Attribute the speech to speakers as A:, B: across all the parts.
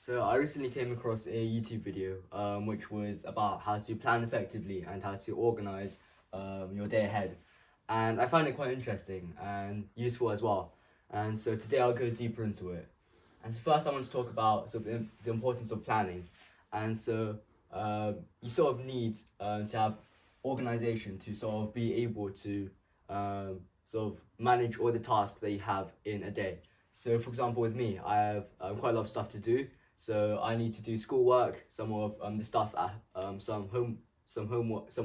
A: So I recently came across a YouTube video which was about how to plan effectively and how to organize your day ahead. And I find it quite interesting and useful as well. And so today I'll go deeper into it. And so first I want to talk about sort of the importance of planning. And so you sort of need to have organization to sort of be able to sort of manage all the tasks that you have in a day. So for example, with me, I have quite a lot of stuff to do. So I need to do schoolwork, some of the stuff at some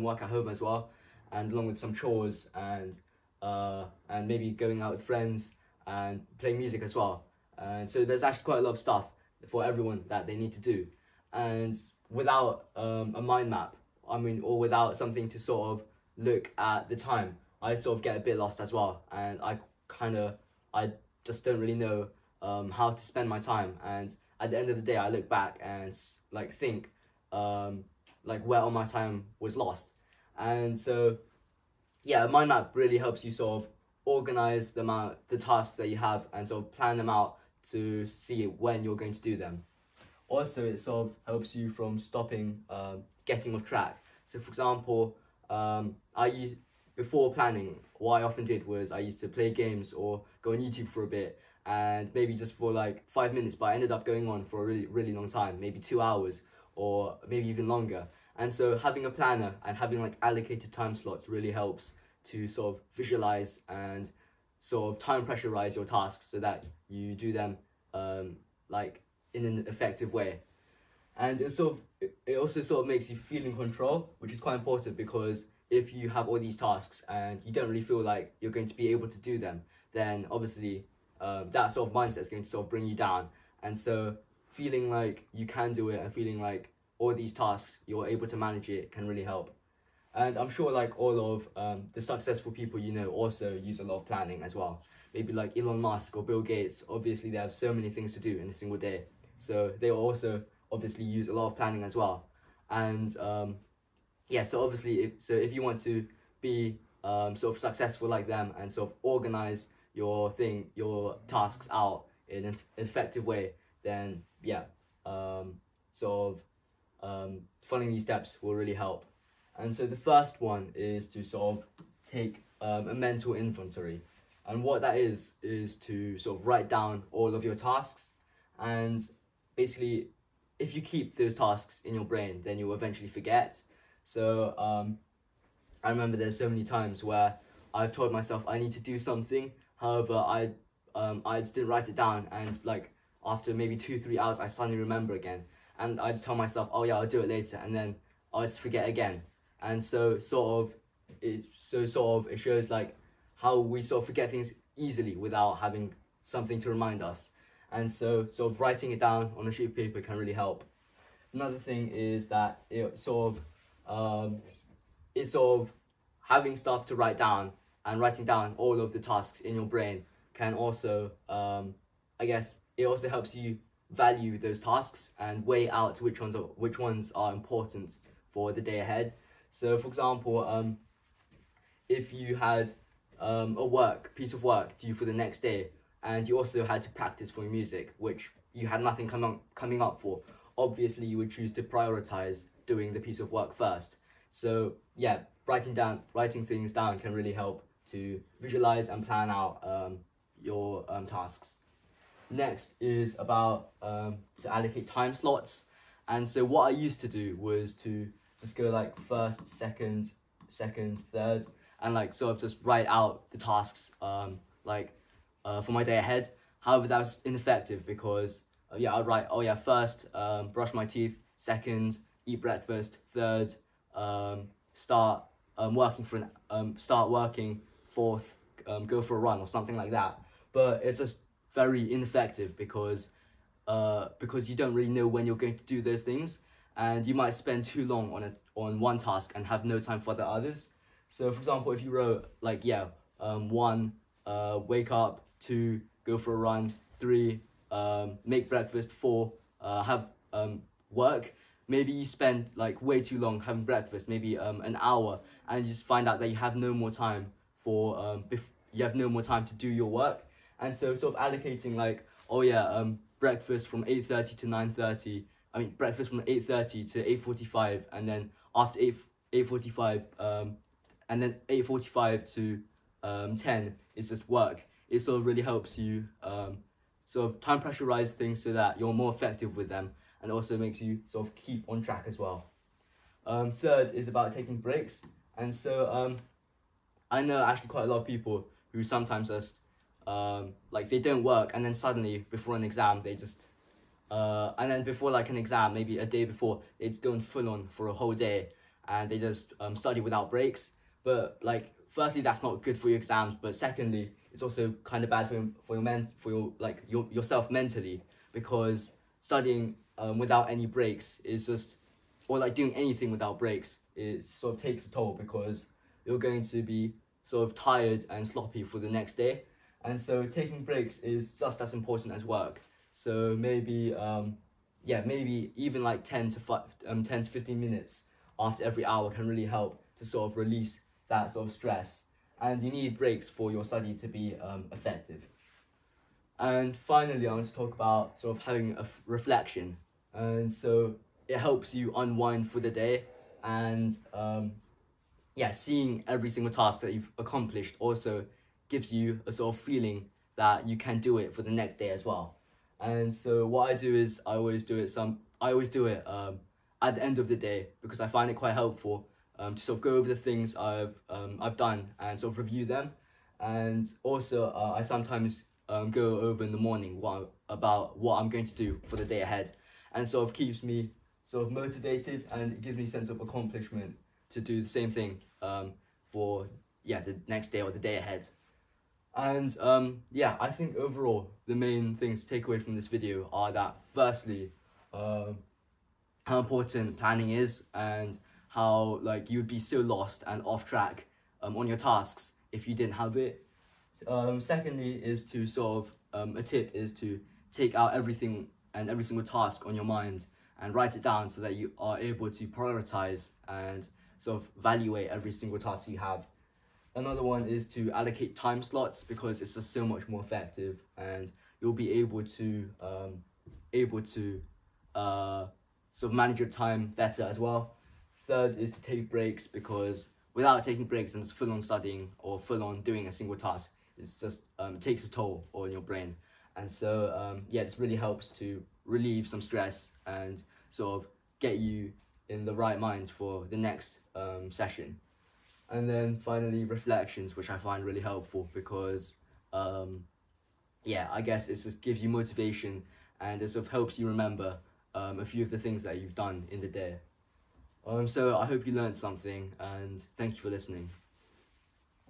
A: work at home as well, and along with some chores and maybe going out with friends and playing music as well. And so there's actually quite a lot of stuff for everyone that they need to do. And without a mind map, or without something to sort of look at the time, I sort of get a bit lost as well, and I just don't really know how to spend my time. And at the end of the day, I look back and think where all my time was lost. And so yeah, a mind map really helps you sort of organize the tasks that you have and sort of plan them out to see when you're going to do them. Also, it sort of helps you from stopping getting off track. So for example, before planning, what I often did was I used to play games or go on YouTube for a bit, and maybe just for like 5 minutes, but I ended up going on for a really, really long time, maybe 2 hours or maybe even longer. And so having a planner and having like allocated time slots really helps to sort of visualize and sort of time pressurize your tasks so that you do them in an effective way. And it also sort of makes you feel in control, which is quite important, because if you have all these tasks and you don't really feel like you're going to be able to do them, then obviously that sort of mindset is going to sort of bring you down. And so feeling like you can do it and feeling like all these tasks you're able to manage it can really help. And I'm sure like all of the successful people you know also use a lot of planning as well. Maybe like Elon Musk or Bill Gates, obviously they have so many things to do in a single day. So they also obviously use a lot of planning as well. And so obviously if you want to be sort of successful like them and sort of organize your tasks out in an effective way, then following these steps will really help. And so the first one is to sort of take a mental inventory. And what that is to sort of write down all of your tasks. And basically, if you keep those tasks in your brain, then you'll eventually forget. So I remember there's so many times where I've told myself I need to do something. However, I just didn't write it down, and like after maybe 2-3 hours, I suddenly remember again, and I just tell myself, oh yeah, I'll do it later, and then I'll just forget again. And so it shows like how we sort of forget things easily without having something to remind us. And so sort of writing it down on a sheet of paper can really help. Another thing is that it's sort of having stuff to write down and writing down all of the tasks in your brain can also, it also helps you value those tasks and weigh out which ones are important for the day ahead. So for example, if you had a piece of work due for the next day, and you also had to practice for your music, which you had nothing coming up for, obviously you would choose to prioritize doing the piece of work first. So yeah, writing things down can really help to visualize and plan out your tasks. Next is about to allocate time slots. And so what I used to do was to just go like first, second, third, and like sort of just write out the tasks for my day ahead. However, that was ineffective because I'd write, first, brush my teeth, second, eat breakfast, third, start working, fourth, go for a run or something like that. But it's just very ineffective because you don't really know when you're going to do those things, and you might spend too long on one task and have no time for the others. So for example, if you wrote one, wake up, 2, go for a run, 3, make breakfast, 4, have work, maybe you spend like way too long having breakfast, maybe an hour, and you just find out that you have no more time to do your work. And so sort of allocating breakfast from 8:30 to 9:30. I mean breakfast from 8:30 to 8:45, and then after 8:45 and then 8:45 to 10 is just work. It sort of really helps you sort of time pressurize things so that you're more effective with them, and also makes you sort of keep on track as well. Third is about taking breaks, and so I know actually quite a lot of people who sometimes just like they don't work, and then suddenly before an exam they just and then before like an exam, maybe a day before, they just go full on for a whole day, and they just study without breaks. But like, firstly, that's not good for your exams, but secondly, it's also kind of bad for yourself mentally, because studying without any breaks is just, or like doing anything without breaks, it sort of takes a toll, because you're going to be sort of tired and sloppy for the next day. And so taking breaks is just as important as work. So maybe maybe even like 10 to 15 minutes after every hour can really help to sort of release that sort of stress. And you need breaks for your study to be effective. And finally, I want to talk about sort of having a reflection. And so it helps you unwind for the day, and seeing every single task that you've accomplished also gives you a sort of feeling that you can do it for the next day as well. And so what I do is I always do it at the end of the day, because I find it quite helpful to sort of go over the things I've done and sort of review them. And also I sometimes go over in the morning about what I'm going to do for the day ahead, and sort of keeps me sort of motivated, and it gives me a sense of accomplishment to do the same thing for the next day or the day ahead. And I think overall the main things to take away from this video are that, firstly, how important planning is, and how like you would be so lost and off track on your tasks if you didn't have it. Secondly is to sort of a tip is to take out everything and every single task on your mind and write it down, so that you are able to prioritize and sort of evaluate every single task you have. Another one is to allocate time slots, because it's just so much more effective, and you'll be able to sort of manage your time better as well. Third is to take breaks, because without taking breaks and just full on studying or full on doing a single task, it's just it takes a toll on your brain. And so it really helps to relieve some stress and sort of get you in the right mind for the next session. And then finally, reflections, which I find really helpful, because I guess it just gives you motivation, and it sort of helps you remember a few of the things that you've done in the day. So I hope you learned something, and thank you for listening.